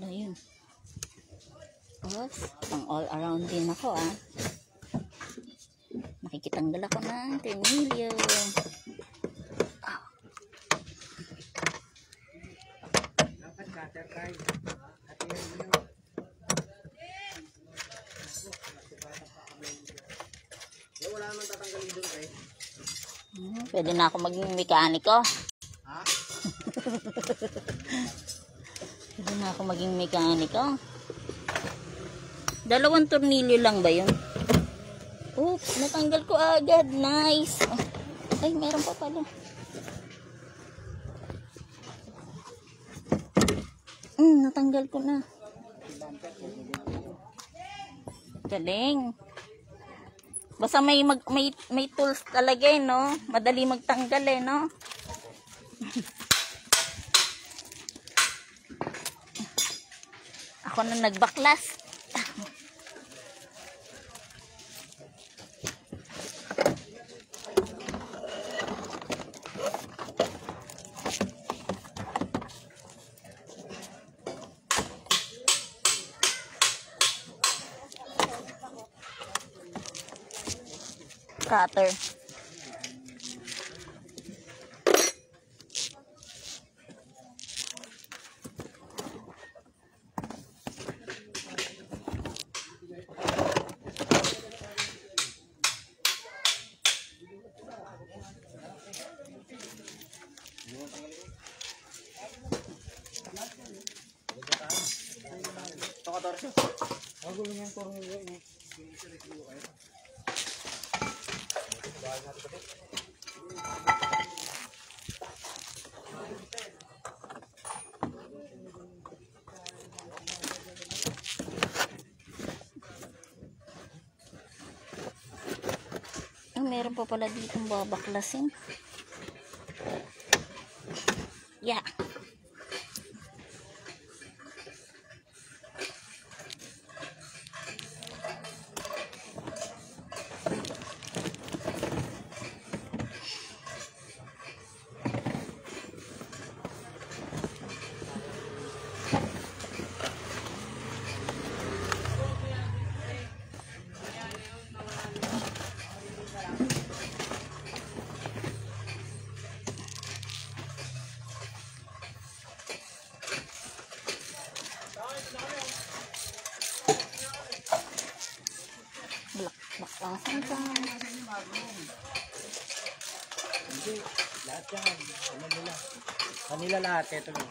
Ayun. Tapos, pang all around din ako Nakikitanggal ako ng tornilyo. Wala naman tatanggalin doon eh. Pwede na ako maging mekaniko. Ha? Pwede na ako maging mekaniko. 2 tornilyo lang ba yun? Oops, natanggal ko agad. Nice. Ay, meron pa pala. Natanggal ko na. Galing. Basta may tools talaga no? Madali magtanggal no? Ako na nagbaklas. Cutter. Meron pa pala ditong babaklasin. Yeah. Baklasan ka. Hindi, lahat yan. Kanila lahat. Ito lang.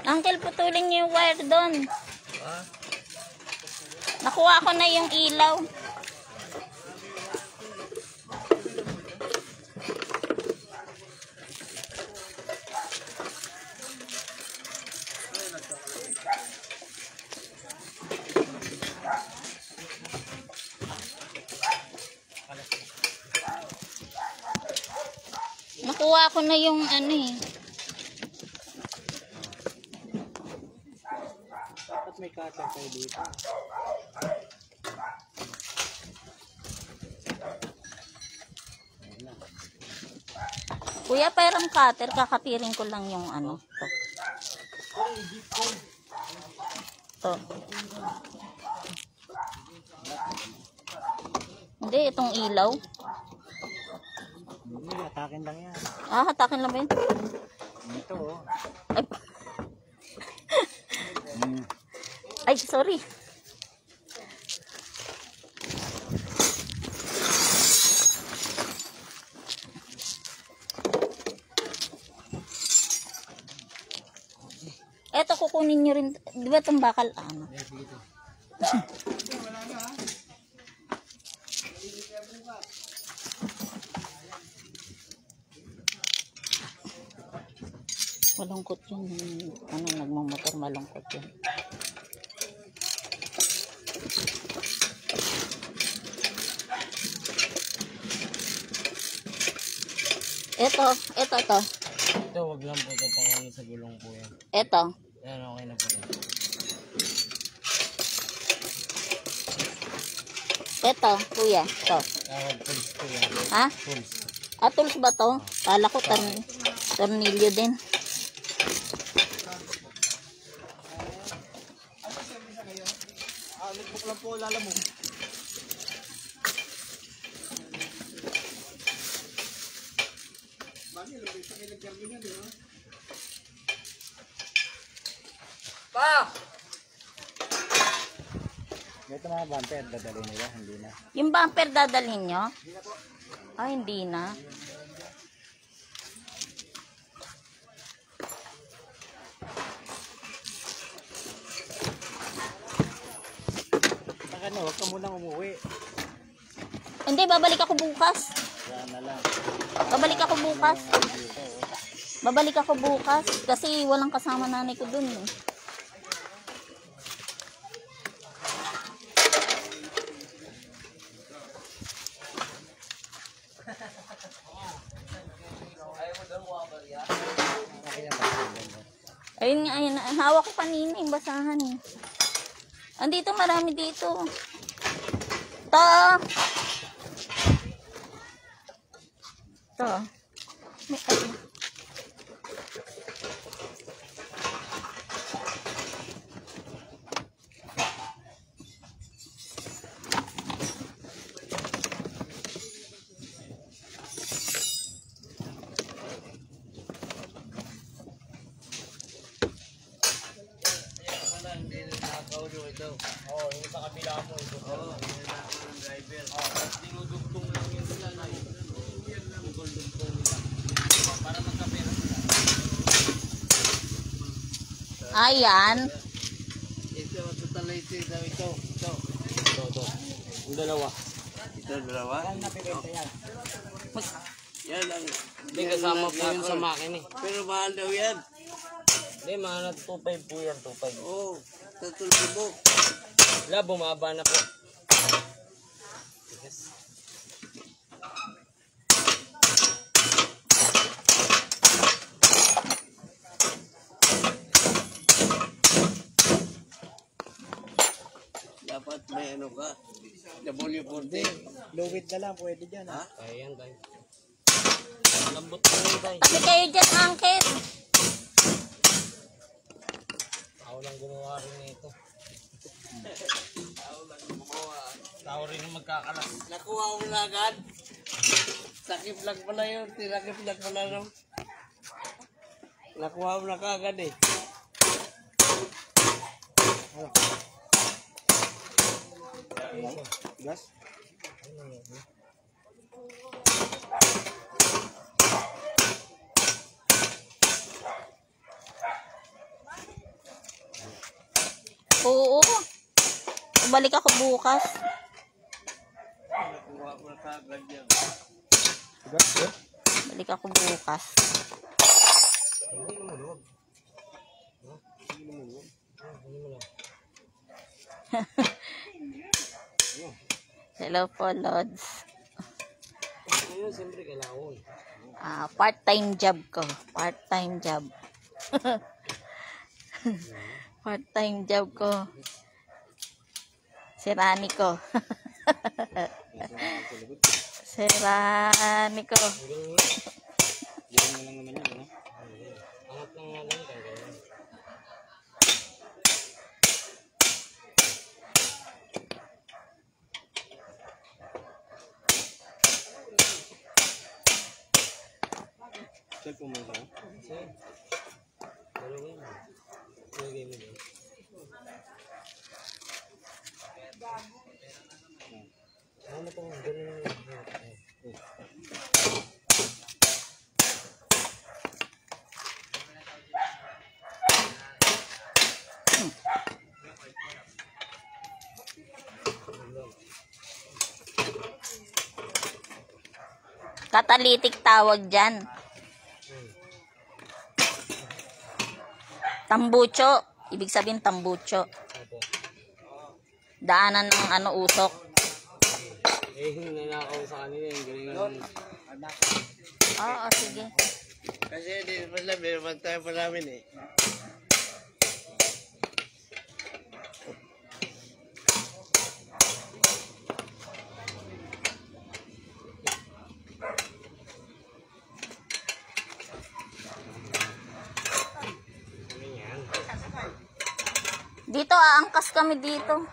Uncle, putulin niyo yung wire doon. Nakuha ko na yung ilaw. Nakuha ko na yung Dapat may cutter kayo dito. Kuya, parang cutter, kakatirin ko lang yung to. Hindi, itong ilaw. Hindi, hatakin lang yan. Hatakin lang ba yun? Ito Ay, sorry. Eto, kukunin nyo rin. Di ba itong bakal? Malungkot yun. Nagmamotor, malungkot yun. Ito. Ito, wag lang po ito pang sa gulong po yan. Ito. Yan, okay na po. Ito, kuya. Ito. Tools ko yan. Ha? Tools. Tools ba to? Kala ko tornilyo din. Notebook lang po, lala mo. Pa! Ito mga bumper, dadalhin nila, hindi na. Yung bumper dadalhin nyo? Ah, hindi na. Saka na, huwag ka munang umuwi. Hindi, babalik ako bukas. Yan na lang. Babalik ako bukas. Dito, oh. Babalik ako bukas. Kasi walang kasama nanay ko dun eh. Ayun nga, ayun. Hawak ko kanina yung basahan eh. Andito, marami dito. Ito. Ito. May ano. Oo, yung sa kabila mo ito. Oo, yung driver. Oo, dinudugtong lang yun nila na yun. Dugtong nila. Para magkapera sila. Ayan. Ito, totalite daw ito. Ito. Yung dalawa. Ito, dalawa? Yan na pinita yan. Yan ang... Hindi, kasama po yun sa makin eh. Pero mahal daw yan. Hindi, mahal na 2.5 po yan, 2.5. Oo, 3,000. Wala, bumaba na po. Yes. Dapat may ano ka, W40. Fluid na lang, pwede dyan. Ha? Kaya yan tayo. Lambot na rin tayo. Sabi kayo dyan, Angkit. Ako lang gumawa rin nito. Tao rin yung magkakalas. Nakuha mo na agad. Sakip lang pala yun. Tinakip lang pala no. Nakuha mo na kaagad eh. Gas? Oo. Balik ako bukas. Nakuha mo na kaagad yan. Gas, eh? Balik ako bukas. Hindi naman huwag. Hindi naman huwag. Hindi mo lang. Hello po, Lods. Ngayon, siyempre kailangan. Part-time job ko. Part-time job. Part-time job ko. Si Rani ko. Si Rani ko. Yan mo lang naman yan, ano? Angat lang nga lang kaya ganyan. Cellphone mo ka? Sige. Dalawin mo. Sige mo din. Ano to? Ganun lang. Catalytic tawag dyan. Tambucho. Ibig sabihin tambucho. Daanan ng usok. Eh, nanakaw sa kanila yung galing. Oo, sige. Kasi di pala, meron tayo pa namin eh. nag-aangkas kami dito.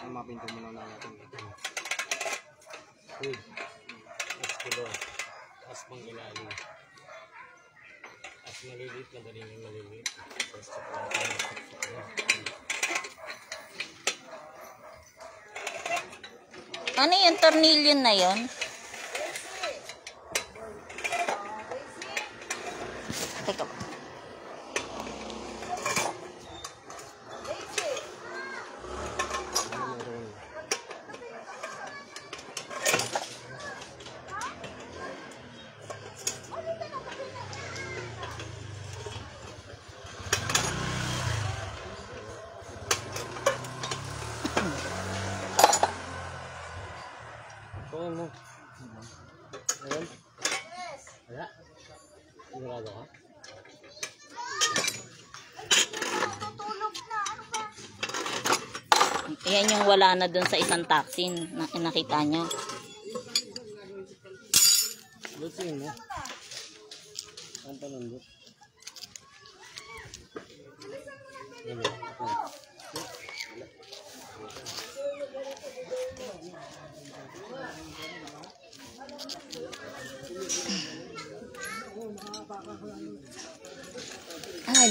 Ang mga pinto muna na natin. Uy. Mas kilo. Mas pang ilalim. Mas maliliit, madaling yung maliliit. Ano yung tornilyo na yon? Teka. Kunin mo. Ayun. Wala. Sigurado ka? Yan yung wala na dun sa isang taxi na nakita nyo. Lutuin mo. Ang panundot. Yan o.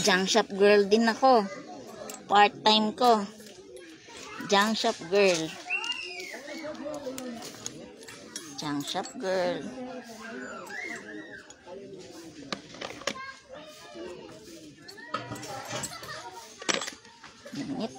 Junk shop girl din ako. Part-time ko. Junk shop girl. Junk shop girl. Init.